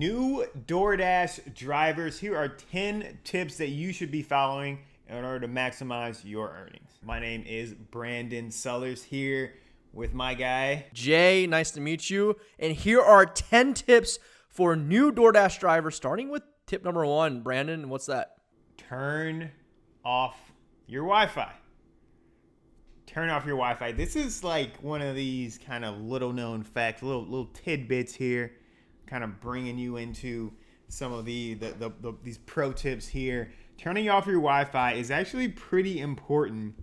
New Doordash drivers, here are 10 tips that you should be following in order to maximize your earnings. My name is Brandon Sellers here with my guy, Jay. Nice to meet you. And here are 10 tips for new DoorDash drivers, starting with tip number 1. Brandon, what's that? Turn off your Wi-Fi. Turn off your Wi-Fi. This is like one of these kind of little known facts, little tidbits here, kind of bringing you into some of these pro tips here. Turning off your Wi-Fi is actually pretty important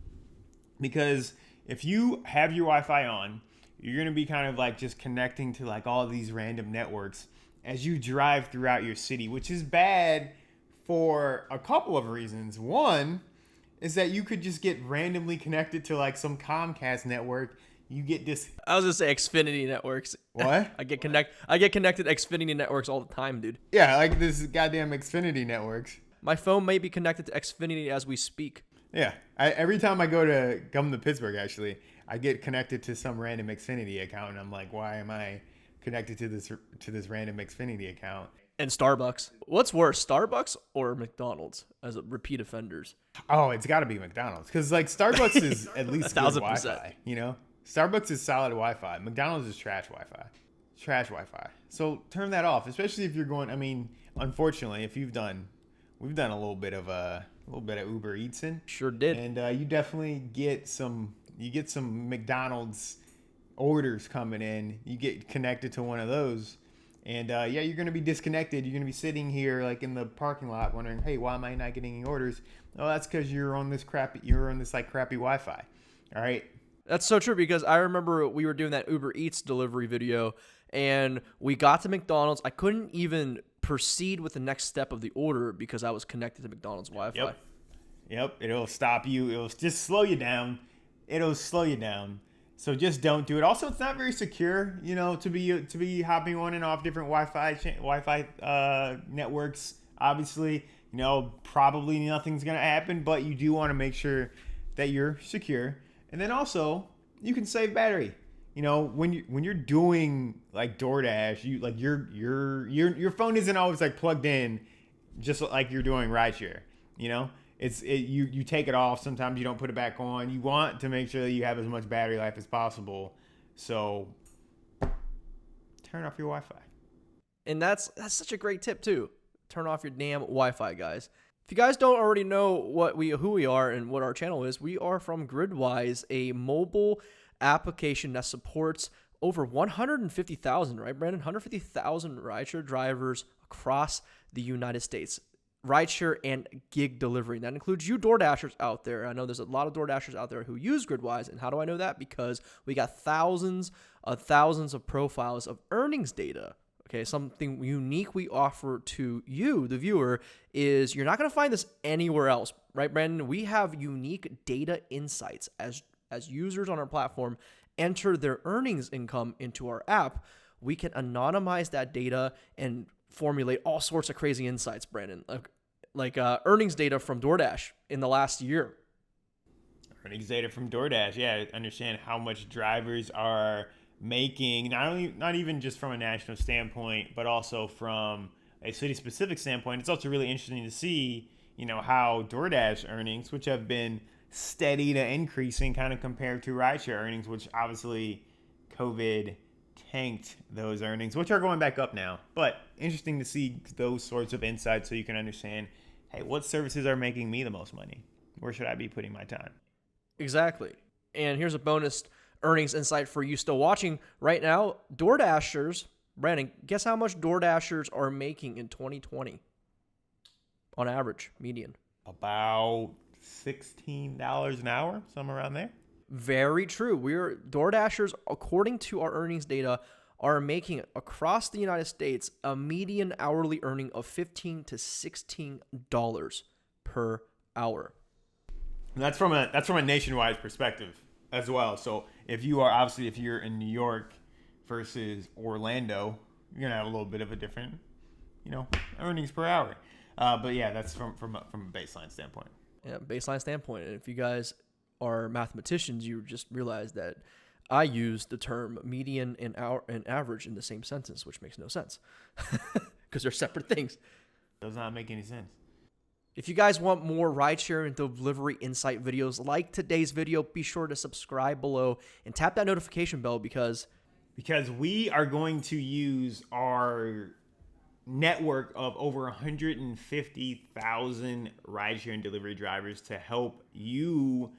because if you have your Wi-Fi on, you're going to be kind of like just connecting to like all these random networks as you drive throughout your city, which is bad for a couple of reasons. One is that you could just get randomly connected to like some Comcast network. You get this. I was gonna say Xfinity networks. What? I get connected to Xfinity networks all the time, dude. Yeah, like this goddamn Xfinity networks. My phone may be connected to Xfinity as we speak. Yeah, every time I come to Pittsburgh, actually, I get connected to some random Xfinity account, and I'm like, why am I connected to this random Xfinity account? And Starbucks. What's worse, Starbucks or McDonald's as repeat offenders? Oh, it's got to be McDonald's because like Starbucks is at least good 1,000%. Wi-Fi. You know, Starbucks is solid Wi-Fi. McDonald's is trash Wi-Fi. Trash Wi-Fi. So turn that off, especially if you're going. I mean, unfortunately, if we've done a little bit of Uber Eatsing. Sure did. And you definitely get some McDonald's orders coming in. You get connected to one of those. And you're going to be disconnected. You're going to be sitting here like in the parking lot wondering, hey, why am I not getting any orders? Oh, that's because you're on this crappy Wi-Fi. All right. That's so true because I remember we were doing that Uber Eats delivery video and we got to McDonald's. I couldn't even proceed with the next step of the order because I was connected to McDonald's Wi-Fi. Yep. It'll stop you. It'll just slow you down. So just don't do it. Also, it's not very secure, to be hopping on and off different Wi-Fi networks. Obviously, probably nothing's gonna happen, but you do want to make sure that you're secure. And then also, you can save battery. When you're doing like DoorDash, your phone isn't always like plugged in, just like you're doing rideshare. You take it off. Sometimes you don't put it back on. You want to make sure that you have as much battery life as possible. So turn off your Wi-Fi. And that's such a great tip too. Turn off your damn Wi-Fi, guys. If you guys don't already know who we are and what our channel is, we are from Gridwise, a mobile application that supports over 150,000, right, Brandon? 150,000 rideshare drivers across the United States. Rideshare and gig delivery. And that includes you DoorDashers out there. I know there's a lot of DoorDashers out there who use Gridwise. And how do I know that? Because we got thousands of profiles of earnings data. Okay, something unique we offer to you, the viewer, is you're not going to find this anywhere else, right, Brandon? We have unique data insights as users on our platform enter their earnings income into our app. We can anonymize that data and formulate all sorts of crazy insights, Brandon, like earnings data from DoorDash in the last year. Earnings data from DoorDash, yeah, understand how much drivers are making, not even just from a national standpoint, but also from a city-specific standpoint. It's also really interesting to see, how DoorDash earnings, which have been steady to increasing, kind of compared to rideshare earnings, which obviously COVID tanked those earnings, which are going back up now. But interesting to see those sorts of insights so you can understand, hey, what services are making me the most money? Where should I be putting my time? Exactly. And here's a bonus earnings insight for you still watching right now. DoorDashers, Brandon, guess how much DoorDashers are making in 2020 on average, median? About $16 an hour, somewhere around there. Very true. DoorDashers, according to our earnings data, are making across the United States a median hourly earning of $15 to $16 per hour. And that's from a nationwide perspective as well. So if you're in New York versus Orlando, you're gonna have a little bit of a different, earnings per hour. But yeah, that's from a baseline standpoint. Yeah, baseline standpoint. And if you guys are mathematicians, you just realize that I use the term median and average in the same sentence, which makes no sense. because they're separate things. Does not make any sense. If you guys want more rideshare and delivery insight videos like today's video, be sure to subscribe below and tap that notification bell because we are going to use our network of over 150,000 rideshare and delivery drivers to help you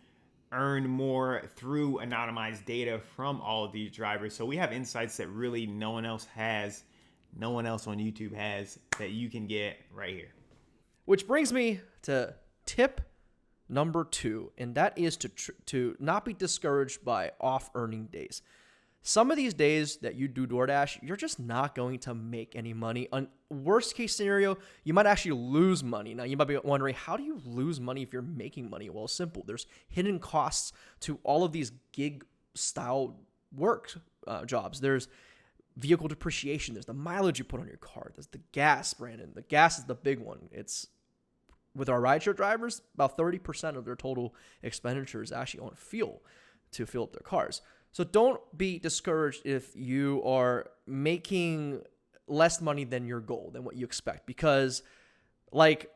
earn more through anonymized data from all of these drivers. So we have insights that really no one else has, no one else on YouTube has, that you can get right here. Which brings me to tip number 2, and that is to not be discouraged by off earning days. Some of these days that you do DoorDash, you're just not going to make any money. On worst case scenario, you might actually lose money. Now, you might be wondering, how do you lose money if you're making money? Well, simple. There's hidden costs to all of these gig-style work jobs. There's vehicle depreciation. There's the mileage you put on your car. There's the gas, Brandon. The gas is the big one. With our rideshare drivers, about 30% of their total expenditure is actually on fuel to fill up their cars. So don't be discouraged if you are making less money than your goal, than what you expect, because like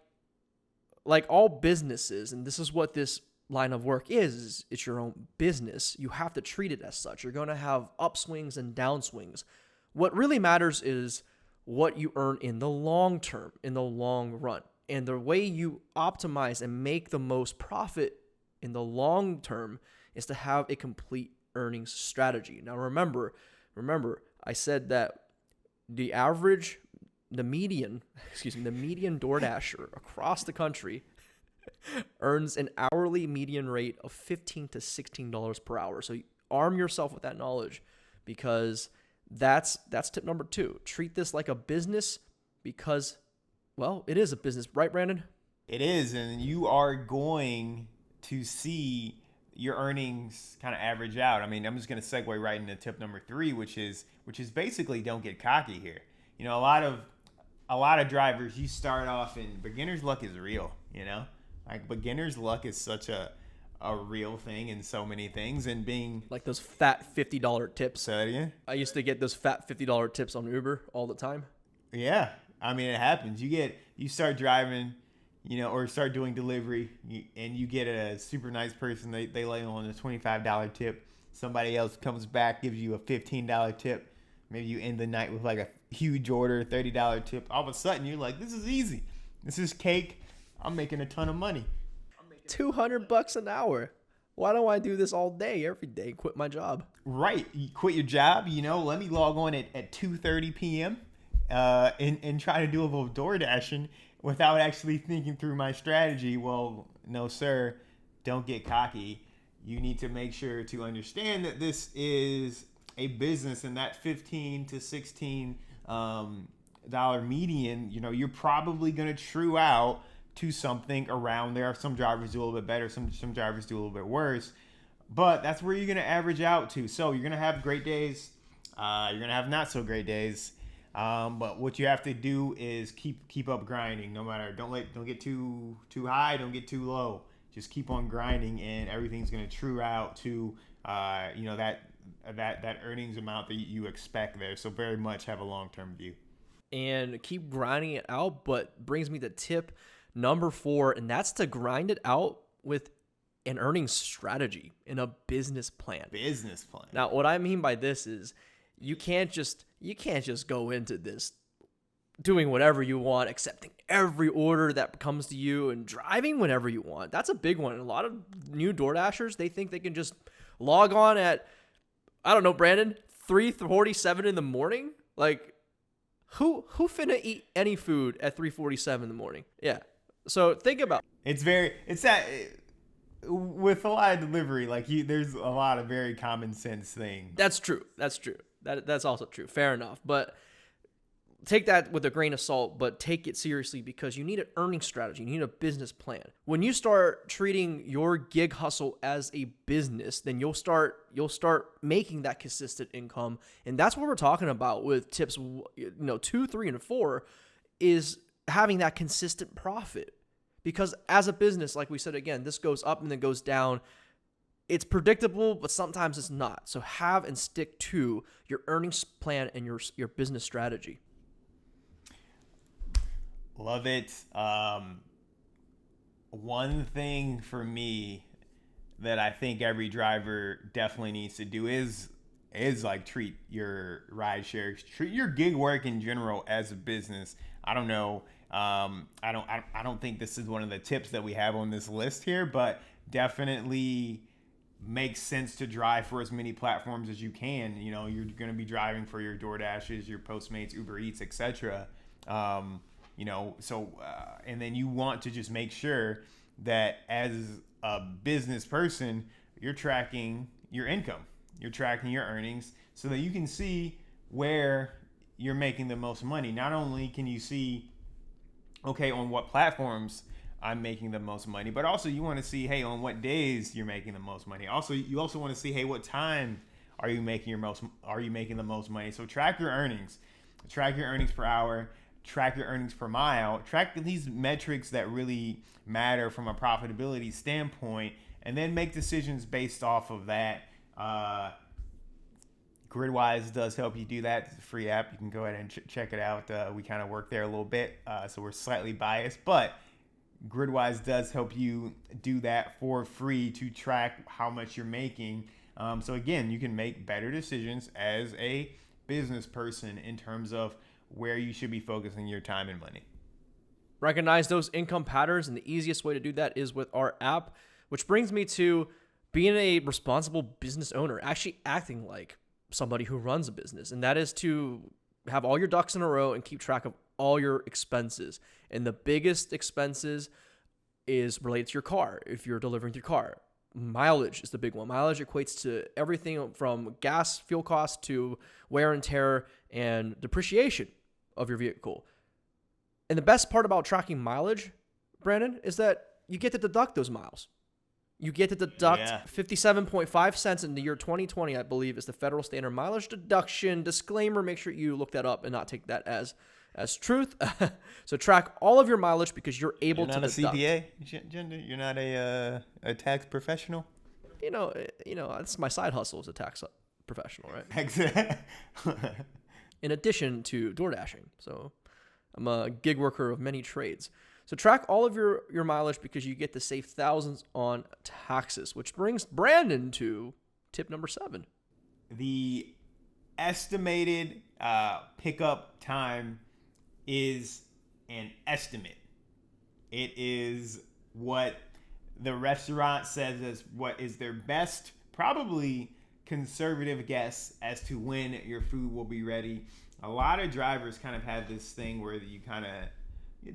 all businesses, and this is what this line of work is it's your own business. You have to treat it as such. You're going to have upswings and downswings. What really matters is what you earn in the long term, in the long run. And the way you optimize and make the most profit in the long term is to have a complete earnings strategy. Now remember, I said that the median DoorDasher across the country earns an hourly median rate of $15 to $16 per hour. So arm yourself with that knowledge, because that's tip number 2. Treat this like a business because, well, it is a business, right, Brandon? It is, and you are going to see your earnings kind of average out. I mean, I'm just going to segue right into tip number 3, which is basically don't get cocky here. You know, a lot of drivers, you start off and beginner's luck is real, you know? Like beginner's luck is such a real thing in so many things, and being like those fat $50 tips. Say that again? I used to get those fat $50 tips on Uber all the time. Yeah. I mean, it happens. You start driving, you know, or start doing delivery, and you get a super nice person. They lay on a $25 tip. Somebody else comes back, gives you a $15 tip. Maybe you end the night with like a huge order, $30 tip. All of a sudden, you're like, this is easy. This is cake. I'm making a ton of money. $200 an hour. Why don't I do this all day, every day, quit my job? Right. You quit your job, you know, let me log on at 2:30 p.m. And try to do a little DoorDashing without actually thinking through my strategy. Well, no, sir, don't get cocky. You need to make sure to understand that this is a business, and that $15 to $16 median, you know, you're probably going to true out to something around there. Some drivers do a little bit better, some drivers do a little bit worse, but that's where you're going to average out to. So you're going to have great days, you're going to have not so great days. But what you have to do is keep up grinding. No matter, don't get too high, don't get too low. Just keep on grinding, and everything's gonna true out to you know, that earnings amount that you expect there. So very much have a long-term view. And keep grinding it out. But brings me to tip number 4, and that's to grind it out with an earnings strategy and a business plan. Business plan. Now, what I mean by this is you can't just go into this doing whatever you want, accepting every order that comes to you, and driving whenever you want. That's a big one. A lot of new DoorDashers, they think they can just log on at, I don't know, Brandon, 3:47 in the morning. Like, who finna eat any food at 3:47 in the morning? Yeah. So think about it's that with a lot of delivery, like there's a lot of very common sense things. That's true. That's also true. Fair enough. But take that with a grain of salt, but take it seriously, because you need an earning strategy. You need a business plan. When you start treating your gig hustle as a business, then you'll start making that consistent income. And that's what we're talking about with tips, 2, 3, and 4, is having that consistent profit. Because as a business, like we said, again, this goes up and then goes down. It's predictable, but sometimes it's not. So have and stick to your earnings plan and your business strategy. Love it. One thing for me that I think every driver definitely needs to do is like treat your ride share, treat your gig work in general as a business. I don't know. I don't think this is one of the tips that we have on this list here, but definitely makes sense to drive for as many platforms as you can. You know, you're going to be driving for your DoorDashes, your Postmates, Uber Eats, etc. You know, so and then you want to just make sure that as a business person, you're tracking your income, you're tracking your earnings, so that you can see where you're making the most money. Not only can you see, okay, on what platforms I'm making the most money, but also you want to see, hey, on what days you're making the most money. Also, you also want to see, hey, what time are you making the most money? So track your earnings per hour, track your earnings per mile, track these metrics that really matter from a profitability standpoint, and then make decisions based off of that. Gridwise does help you do that. It's a free app. You can go ahead and check it out. We kind of work there a little bit, so we're slightly biased, but Gridwise does help you do that for free to track how much you're making. So again, you can make better decisions as a business person in terms of where you should be focusing your time and money. Recognize those income patterns, and the easiest way to do that is with our app, which brings me to being a responsible business owner, actually acting like somebody who runs a business, and that is to have all your ducks in a row and keep track of all your expenses. And the biggest expenses is related to your car. If you're delivering your car, mileage is the big one. Mileage equates to everything from gas, fuel costs to wear and tear and depreciation of your vehicle. And the best part about tracking mileage, Brandon, is that you get to deduct those miles. You get to deduct 57.5 cents in the year 2020, I believe, is the federal standard mileage deduction. Disclaimer, make sure you look that up and not take that as truth. So track all of your mileage because you're able to deduct. You're not a CPA? You're not a tax professional? You know, that's my side hustle as a tax professional, right? Exactly. In addition to DoorDashing. So I'm a gig worker of many trades. So track all of your mileage because you get to save thousands on taxes, which brings Brandon to tip number 7. The estimated pickup time is an estimate. It is what the restaurant says is what is their best, probably conservative guess as to when your food will be ready. A lot of drivers kind of have this thing where you kind of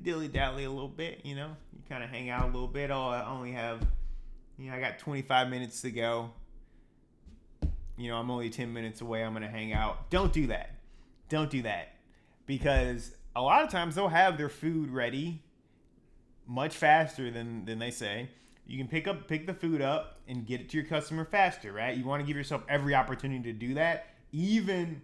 dilly-dally a little bit, you know? You kind of hang out a little bit. Oh, I only have, I got 25 minutes to go. I'm only 10 minutes away. I'm going to hang out. Don't do that. Don't do that. Because a lot of times they'll have their food ready much faster than they say. You can pick the food up and get it to your customer faster, right? You want to give yourself every opportunity to do that. Even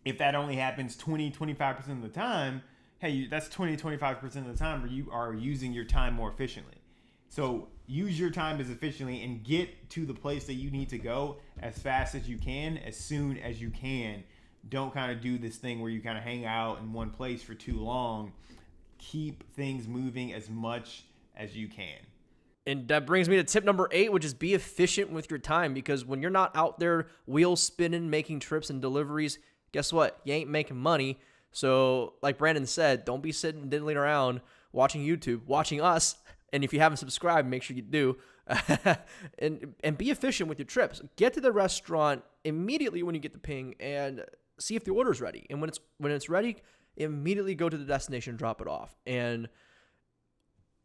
if that only happens 20-25% of the time, hey, that's 20-25% of the time where you are using your time more efficiently. So use your time as efficiently and get to the place that you need to go as fast as you can, as soon as you can. Don't kind of do this thing where you kind of hang out in one place for too long. Keep things moving as much as you can. And that brings me to tip number 8, which is be efficient with your time, because when you're not out there wheels spinning, making trips and deliveries, guess what? You ain't making money. So like Brandon said, don't be sitting diddling around watching YouTube, watching us. And if you haven't subscribed, make sure you do. and be efficient with your trips. Get to the restaurant immediately when you get the ping and see if the order's ready. And when it's ready, immediately go to the destination, drop it off. And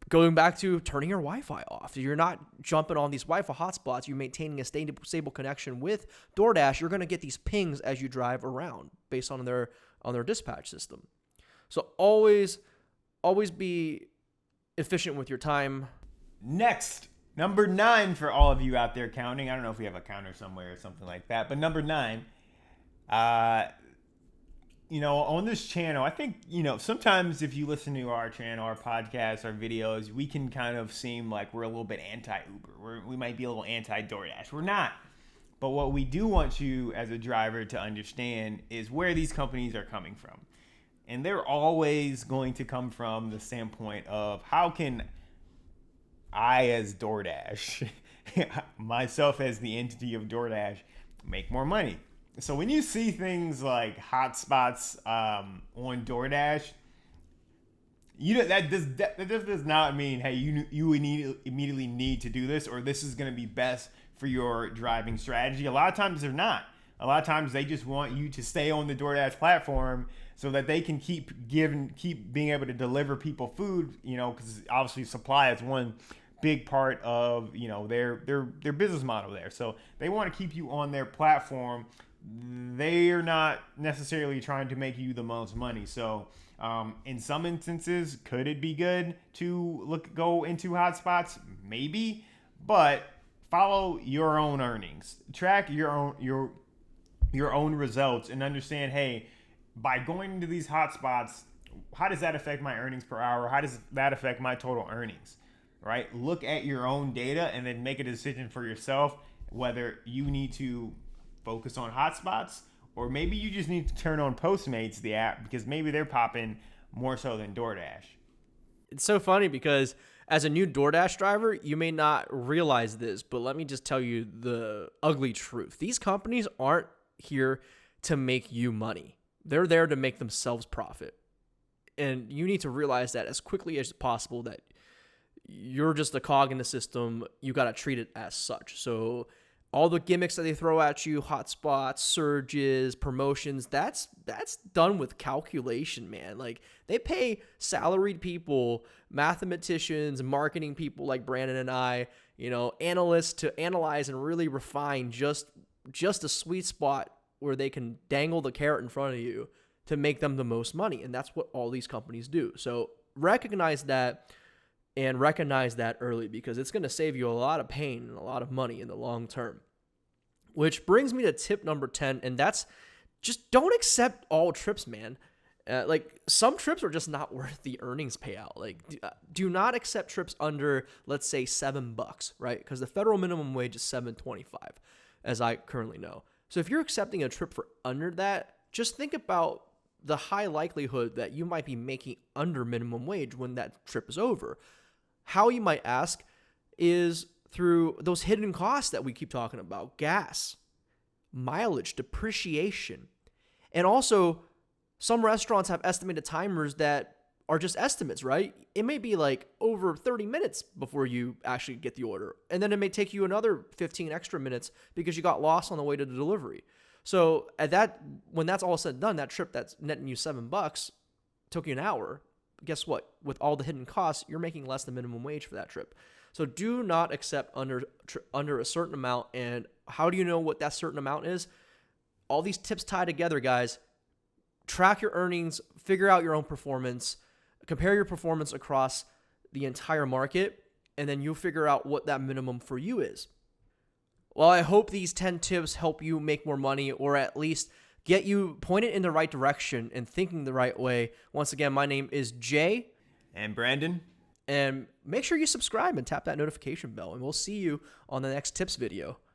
going back to turning your Wi-Fi off. You're not jumping on these Wi-Fi hotspots. You're maintaining a stable connection with DoorDash. You're going to get these pings as you drive around based on their dispatch system. So always be efficient with your time. Next, number 9 for all of you out there counting. I don't know if we have a counter somewhere or something like that, but number 9, on this channel, I think, sometimes if you listen to our channel, our podcasts, our videos, we can kind of seem like we're a little bit anti-Uber. We might be a little anti-DoorDash. We're not. But what we do want you as a driver to understand is where these companies are coming from. And they're always going to come from the standpoint of how can I, as DoorDash, myself as the entity of DoorDash, make more money. So when you see things like hotspots on DoorDash, that does not mean, hey, you immediately need to do this, or this is going to be best for your driving strategy. A lot of times they're not. A lot of times they just want you to stay on the DoorDash platform so that they can keep being able to deliver people food, because obviously supply is one big part of, their business model there. So they want to keep you on their platform. They're not necessarily trying to make you the most money. So in some instances, could it be good to go into hotspots? Maybe, but follow your own earnings, track your own results, and understand, hey, by going into these hotspots, how does that affect my earnings per hour? How does that affect my total earnings? Right? Look at your own data and then make a decision for yourself whether you need to focus on hotspots, or maybe you just need to turn on Postmates, the app, because maybe they're popping more so than DoorDash. It's so funny because as a new DoorDash driver, you may not realize this, but let me just tell you the ugly truth. These companies aren't here to make you money. They're there to make themselves profit. And you need to realize that as quickly as possible, that you're just a cog in the system. You got to treat it as such. So all the gimmicks that they throw at you, hotspots, surges, promotions, that's done with calculation, man. Like, they pay salaried people, mathematicians, marketing people like Brandon and I, analysts, to analyze and really refine just a sweet spot where they can dangle the carrot in front of you to make them the most money. And that's what all these companies do. So recognize that, and recognize that early, because it's going to save you a lot of pain and a lot of money in the long term. Which brings me to tip number 10, and that's just don't accept all trips, man. Some trips are just not worth the earnings payout. Do not accept trips under, let's say, $7, right? Because the federal minimum wage is $7.25, as I currently know. So if you're accepting a trip for under that, just think about the high likelihood that you might be making under minimum wage when that trip is over. How, you might ask, is through those hidden costs that we keep talking about: gas, mileage, depreciation. And also, some restaurants have estimated timers that are just estimates, right? It may be like over 30 minutes before you actually get the order. And then it may take you another 15 extra minutes because you got lost on the way to the delivery. So when that's all said and done, that trip that's netting you $7 took you an hour. Guess what? With all the hidden costs, you're making less than minimum wage for that trip. So do not accept under a certain amount. And how do you know what that certain amount is? All these tips tie together, guys. Track your earnings, figure out your own performance, compare your performance across the entire market, and then you'll figure out what that minimum for you is. Well, I hope these 10 tips help you make more money, or at least get you pointed in the right direction and thinking the right way. Once again, my name is Jay. And Brandon. And make sure you subscribe and tap that notification bell, and we'll see you on the next tips video.